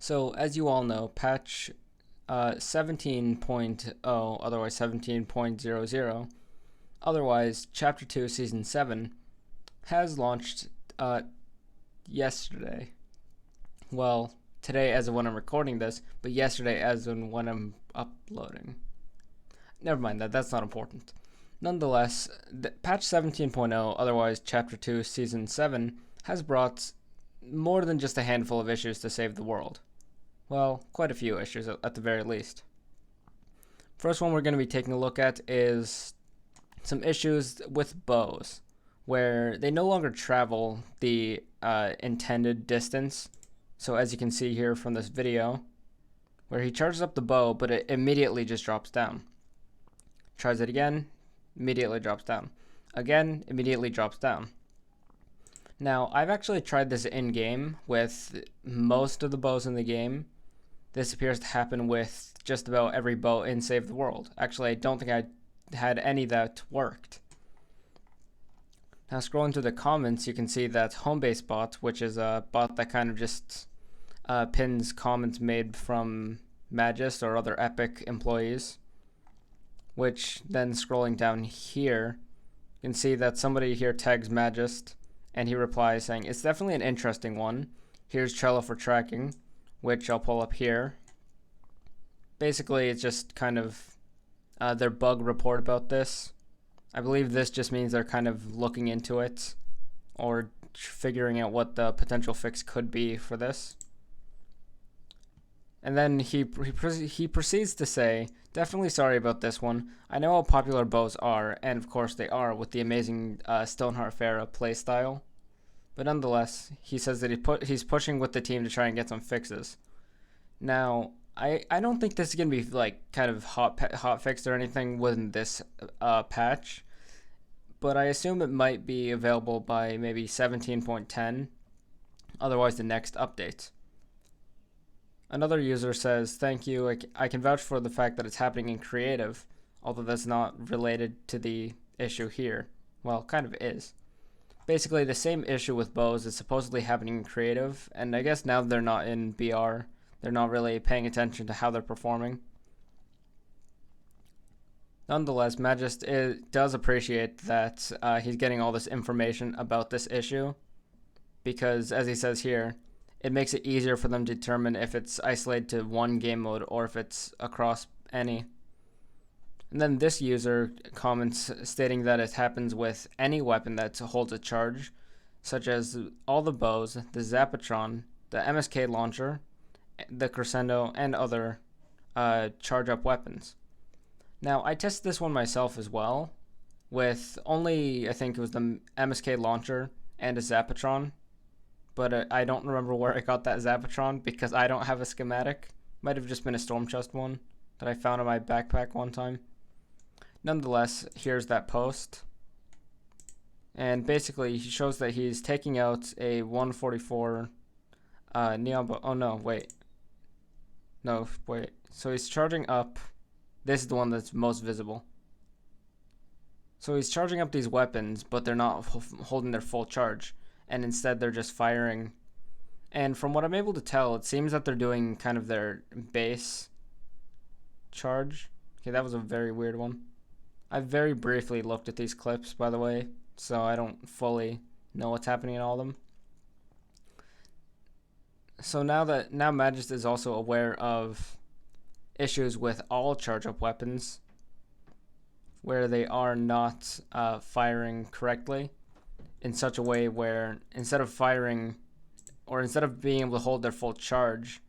So, as you all know, patch 17.0, otherwise 17.00, otherwise Chapter 2, Season 7, has launched yesterday. Well, today as of when I'm recording this, but yesterday as of when I'm uploading. Never mind that, that's not important. Nonetheless, patch 17.0, otherwise Chapter 2, Season 7, has brought more than just a handful of issues to save the world. Well, quite a few issues at the very least. First one we're going to be taking a look at is some issues with bows, where they no longer travel the intended distance. So as you can see here from this video, where he charges up the bow, but it immediately just drops down. Tries it again, immediately drops down. Again, immediately drops down. Now, I've actually tried this in-game with most of the bows in the game. This appears to happen with just about every bow in Save the World. Actually, I don't think I had any that worked. Now, scrolling through the comments, you can see that Homebase bot, which is a bot that kind of just pins comments made from Magist or other Epic employees, which then scrolling down here, you can see that somebody here tags Magist, and he replies saying, "It's definitely an interesting one. Here's Trello for tracking," which I'll pull up here. Basically, it's just kind of their bug report about this. I believe this just means they're kind of looking into it or figuring out what the potential fix could be for this. And then he proceeds to say, "Definitely sorry about this one. I know how popular bows are, and of course they are with the amazing Stoneheart Farah playstyle. But nonetheless, he says that he's pushing with the team to try and get some fixes." Now, I don't think this is going to be like kind of hot fixed or anything within this patch, but I assume it might be available by maybe 17.10, otherwise the next update. Another user says, "Thank you. I can vouch for the fact that it's happening in creative, although that's not related to the issue here." Well, kind of is. Basically, the same issue with bows is supposedly happening in creative, and I guess now they're not in BR, they're not really paying attention to how they're performing. Nonetheless, Magist does appreciate that he's getting all this information about this issue, because as he says here, it makes it easier for them to determine if it's isolated to one game mode or if it's across any. And then this user comments stating that it happens with any weapon that holds a charge, such as all the bows, the Zapatron, the MSK launcher, the Crescendo, and other charge-up weapons. Now, I tested this one myself as well, with only, I think it was the MSK launcher and a Zapatron, but I don't remember where I got that Zapatron because I don't have a schematic. Might have just been a storm chest one that I found in my backpack one time. Nonetheless, here's that post. And basically, he shows that he's taking out a 144 neon. Oh no, wait. No, wait. So he's charging up. This is the one that's most visible. So he's charging up these weapons, but they're not holding their full charge, and instead they're just firing. And from what I'm able to tell, it seems that they're doing kind of their base charge. Okay, that was a very weird one. I very briefly looked at these clips, by the way, so I don't fully know what's happening in all of them. So now Magist is also aware of issues with all charge-up weapons, where they are not firing correctly in such a way where instead of firing, or instead of being able to hold their full charge,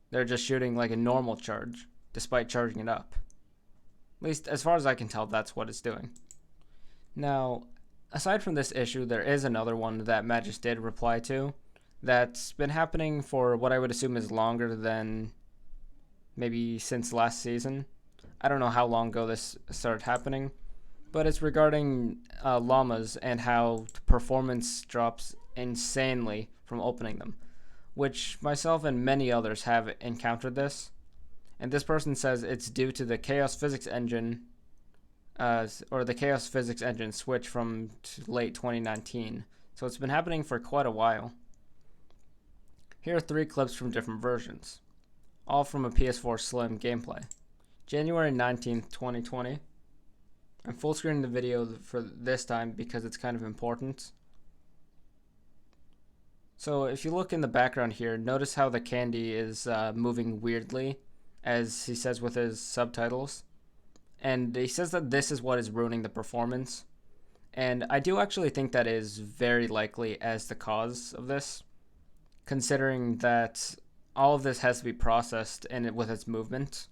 they're just shooting like a normal charge, despite charging it up. At least, as far as I can tell, that's what it's doing. Now, aside from this issue, there is another one that Magist did reply to that's been happening for what I would assume is longer than maybe since last season. I don't know how long ago this started happening, but it's regarding llamas and how performance drops insanely from opening them, which myself and many others have encountered this. And this person says it's due to the Chaos Physics Engine, or the Chaos Physics Engine switch from late 2019. So it's been happening for quite a while. Here are 3 clips from different versions, all from a PS4 Slim gameplay. January 19th, 2020. I'm full screening the video for this time because it's kind of important. So if you look in the background here, notice how the candy is moving weirdly, as he says with his subtitles. And he says that this is what is ruining the performance. And I do actually think that is very likely as the cause of this, considering that all of this has to be processed with its movement.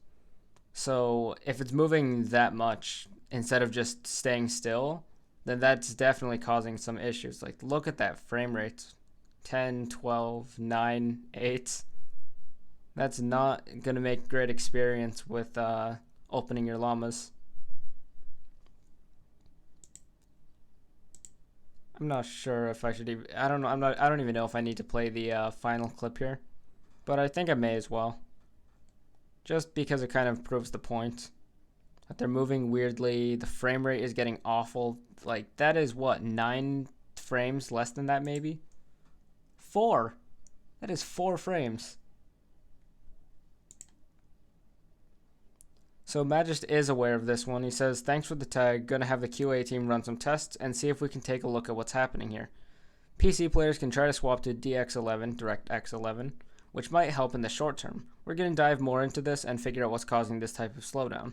So if it's moving that much instead of just staying still, then that's definitely causing some issues. Like, look at that frame rate. 10, 12, 9, 8. That's not going to make great experience with opening your llamas. I'm not sure if I should even, I don't know, I don't even know if I need to play the final clip here, but I think I may as well. Just because it kind of proves the point that they're moving weirdly, the frame rate is getting awful. Like, that is what, 9 frames, less than that maybe? 4. That is 4 frames. So Magist is aware of this one. He says, thanks for the tag. Gonna have the QA team run some tests and see if we can take a look at what's happening here. PC players can try to swap to DX11, DirectX 11, which might help in the short term. We're gonna dive more into this and figure out what's causing this type of slowdown.